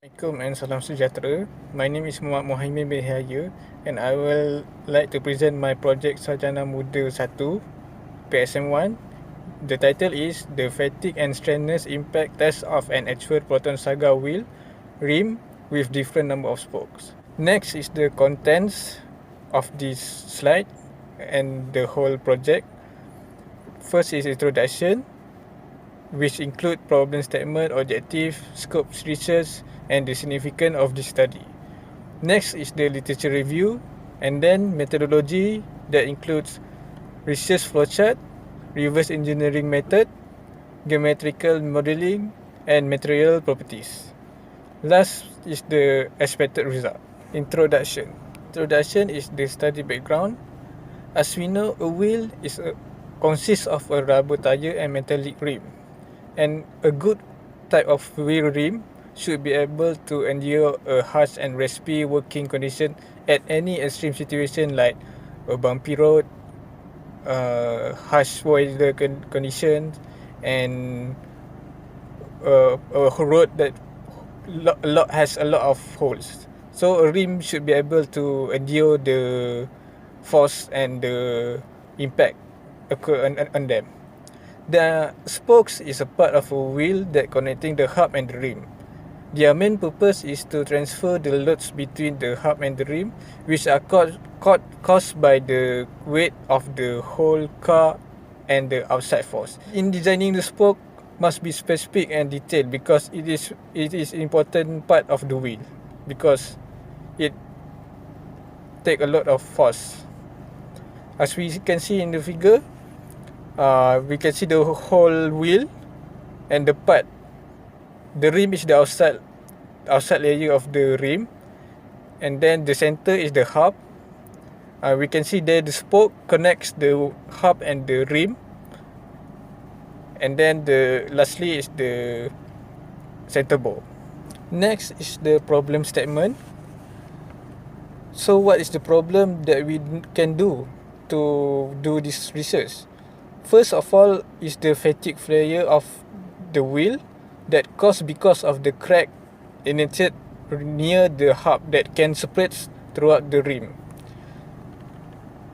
Assalamualaikum and salam sejahtera. My name is Muhammad Muhaimin bin Yahya and I will like to present my project Sarjana Muda 1 PSM1. The title is The Fatigue and Straightness Impact Test of an Actual Proton Saga Wheel Rim with Different Number of Spokes. Next is the contents of this slide and the whole project. First is introduction, which include problem statement, objective, scope research, and the significance of the study. Next is the literature review, and then methodology that includes research flowchart, reverse engineering method, geometrical modeling, and material properties. Last is the expected result. Introduction. Introduction is the study background. As we know, a wheel consists of a rubber tire and metallic rim. And a good type of wheel rim should be able to endure a harsh and raspy working condition at any extreme situation like a bumpy road, harsh weather conditions, and a road that has a lot of holes. So a rim should be able to endure the force and the impact occur on them. The spokes is a part of a wheel that connecting the hub and the rim. Their main purpose is to transfer the loads between the hub and the rim, which are caused by the weight of the whole car and the outside force. In designing the spoke must be specific and detailed because it is important part of the wheel because it take a lot of force. As we can see in the figure, we can see the whole wheel and the part. The rim is the outside layer of the rim, and then the center is the hub. We can see there the spoke connects the hub and the rim, and then lastly is the center ball. Next is the problem statement. So what is the problem that we can do to do this research? First of all is the fatigue failure of the wheel that caused because of the crack initiated near the hub that can spread throughout the rim.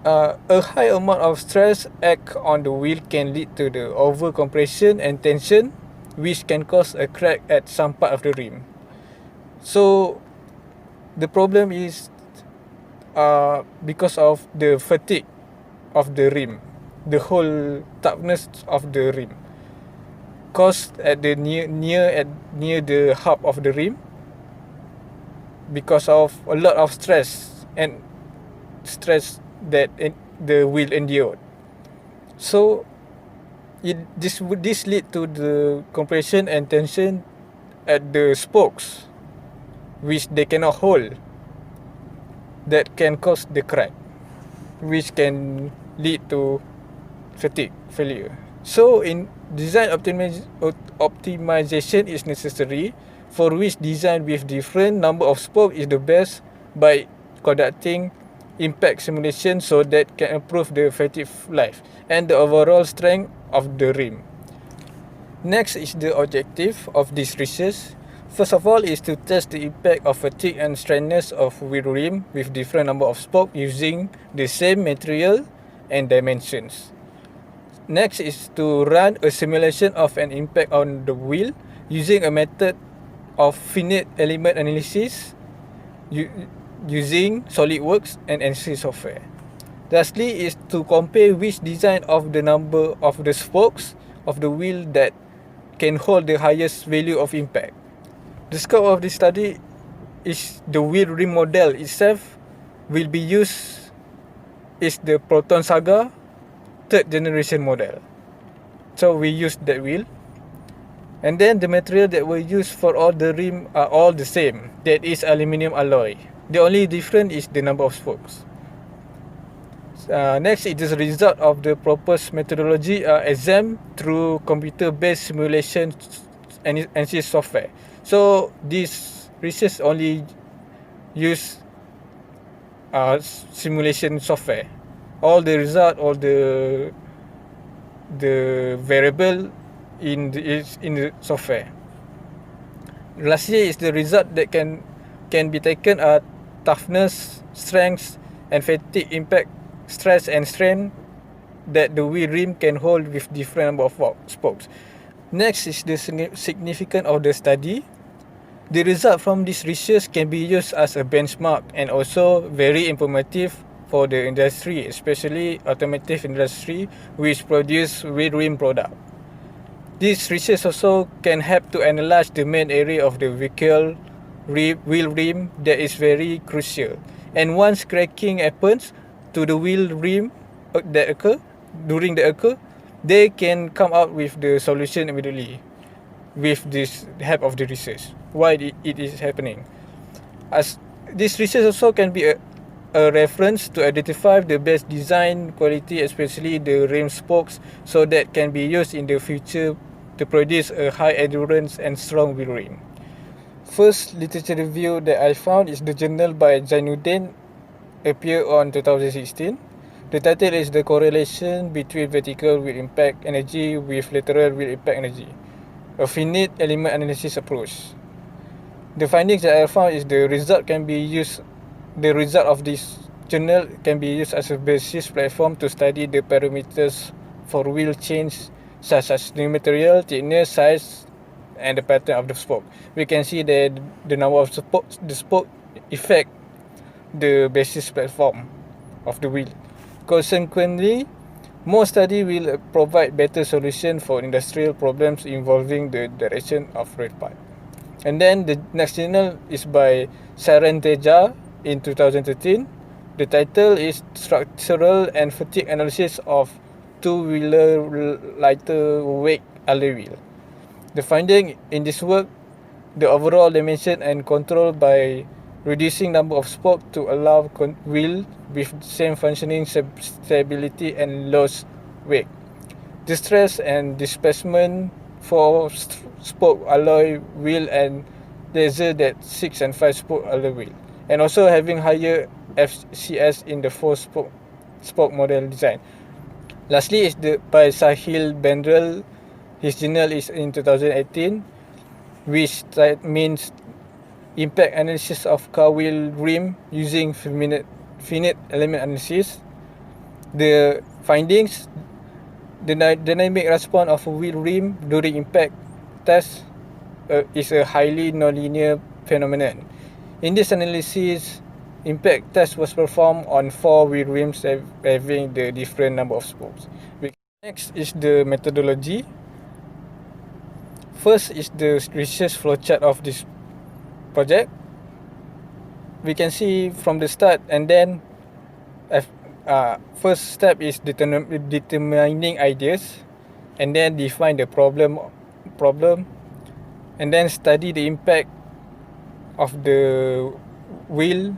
A high amount of stress act on the wheel can lead to the over compression and tension, which can cause a crack at some part of the rim. So the problem is because of the fatigue of the rim, the whole toughness of the rim caused at the near the hub of the rim because of a lot of stress that the wheel endured. So this lead to the compression and tension at the spokes, which they cannot hold, that can cause the crack, which can lead to fatigue failure. So in design optimization is necessary, for which design with different number of spokes is the best by conducting impact simulation so that can improve the effective life and the overall strength of the rim. Next is the objective of this research. First of all is to test the impact of fatigue and straightness of wheel rim with different number of spokes using the same material and dimensions. Next is to run a simulation of an impact on the wheel using a method of finite element analysis using SolidWorks and ANSYS software. Lastly is to compare which design of the number of the spokes of the wheel that can hold the highest value of impact. The scope of this study is the wheel rim model itself will be used is the Proton Saga 3rd generation model. So we use that wheel. And then the material that we use for all the rim are all the same. That is aluminum alloy. The only difference is the number of spokes. Next is the result of the proposed methodology examined through computer-based simulation and ANSYS software. So this research only use simulation software. All the result, all the variable in the software. Lastly is the result that can be taken are toughness, strength and fatigue impact, stress and strain that the wheel rim can hold with different number of spokes. Next is the significance of the study. The result from this research can be used as a benchmark and also very informative for the industry, especially automotive industry, which produce wheel rim product. This research also can help to analyze the main area of the vehicle wheel rim that is very crucial. And once cracking happens to the wheel rim that occur, they can come out with the solution immediately with this help of the research. Why it is happening? As this research also can be a reference to identify the best design quality, especially the rim spokes, so that can be used in the future to produce a high endurance and strong wheel rim. First literature review that I found is the journal by Zainuddin, appeared on 2016. The title is The Correlation Between Vertical Wheel Impact Energy with Lateral Wheel Impact Energy, a finite element analysis approach. The findings that I found is the result of this journal can be used as a basis platform to study the parameters for wheel change, such as new material, thickness, size, and the pattern of the spoke. We can see that the number of the spoke affect the basis platform of the wheel. Consequently, more study will provide better solution for industrial problems involving the direction of rail pipe. And then the next journal is by Saran Teja in 2013. The title is Structural and Fatigue Analysis of Two-Wheeler Lighter Weight Alloy Wheel. The finding in this work, the overall dimension and control by reducing number of spokes to allow wheel with same functioning stability and loss weight. The stress and displacement for spoke alloy wheel and laser that 6 and 5 spoke alloy wheel, and also having higher FCS in the 4 spoke model design. Lastly is by Sahil Bendrel. His journal is in 2018, which means impact analysis of car wheel rim using finite element analysis. The findings, the dynamic response of a wheel rim during impact test is a highly nonlinear phenomenon. In this analysis, impact test was performed on 4 wheel rims having the different number of spokes. Next is the methodology. First is the research flowchart of this project. We can see from the start, and then first step is determining ideas, and then define the problem, and then study the impact of the wheel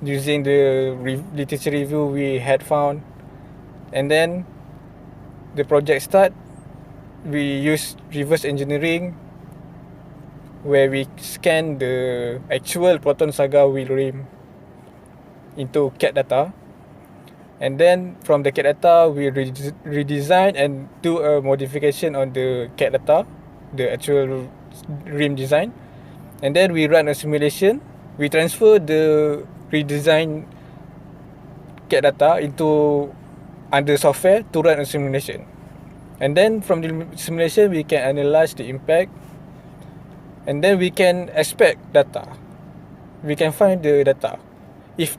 using the literature review we had found. And then the project start. We use reverse engineering, where we scan the actual Proton Saga wheel rim into CAD data, and then from the CAD data we redesign and do a modification on the CAD data, the actual rim design, and then we run a simulation. We transfer the redesigned CAD data into under software to run a simulation. And then from the simulation we can analyze the impact, and then we can expect data. We can find the data. If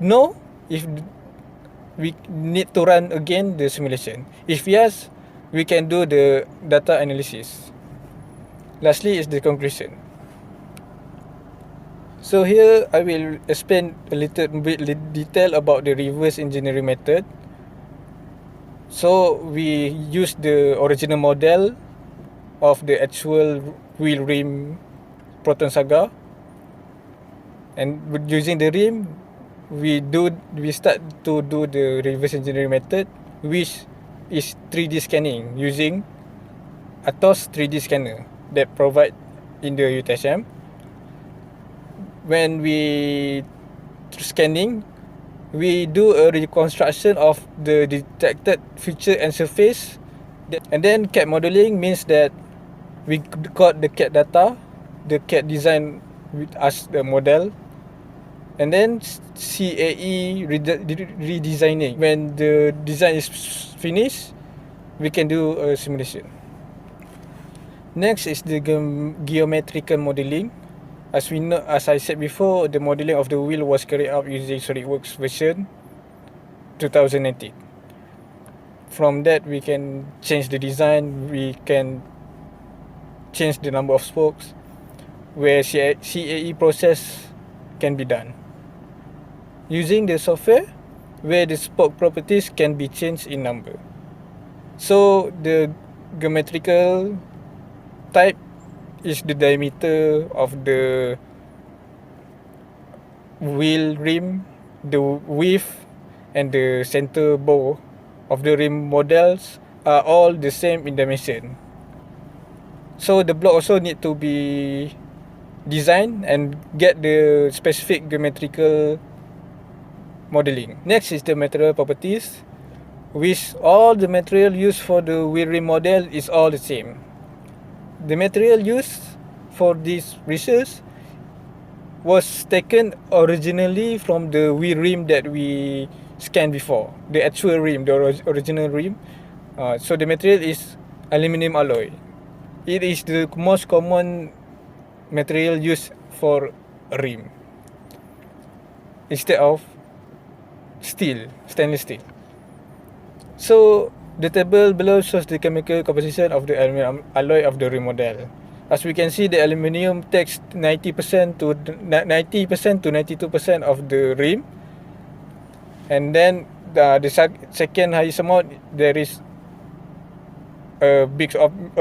we need to run again the simulation. If yes, we can do the data analysis. Lastly is the conclusion. So here I will explain a little bit detail about the reverse engineering method. So we use the original model of the actual wheel rim Proton Saga, and using the rim we start to do the reverse engineering method, which is 3D scanning using Atos 3D scanner that provide in the UTSM. When we scanning, we do a reconstruction of the detected feature and surface, and then CAD modeling means that we got the CAD data the CAD design with as the model, and then CAE redesigning. When the design is finished, we can do a simulation. Next is the geometrical modeling. As we know, as I said before, the modeling of the wheel was carried out using SolidWorks version 2019. From that, we can change the design, we can change the number of spokes, where CAE process can be done. Using the software, where the spoke properties can be changed in number. So the geometrical type is the diameter of the wheel rim, the width and the center bow of the rim models are all the same in dimension. So the block also need to be designed and get the specific geometrical modeling. Next is the material properties, which all the material used for the wheel rim model is all the same. The material used for this research was taken originally from the wheel rim that we scanned before, the actual rim, the original rim. So the material is aluminum alloy. It is the most common material used for a rim instead of stainless steel. So the table below shows the chemical composition of the aluminum alloy of the rim model. As we can see, the aluminium takes 90% to 92% of the rim, and then the second highest amount, there is a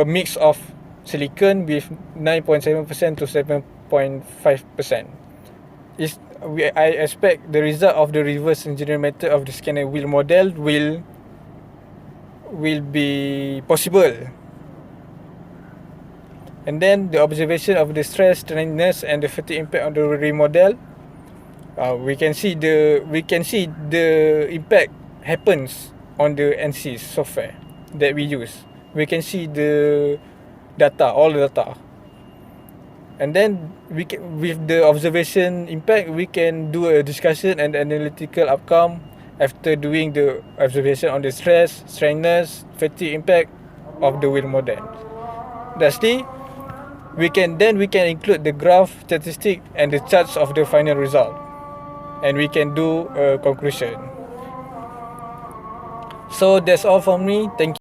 mix of silicon with 9.7% to 7.5%. I expect the result of the reverse engineering method of the scanner wheel model will be possible. And then the observation of the stress, straightness and the fatigue impact on the rim model, we can see the impact happens on the ANSYS software that we use. We can see the data, all the data, and then with the observation impact, we can do a discussion and analytical outcome after doing the observation on the stress, straightness, fatigue impact of the wheel model. Lastly, we can include the graph, statistic and the charts of the final result, and we can do a conclusion. So that's all from me. Thank you.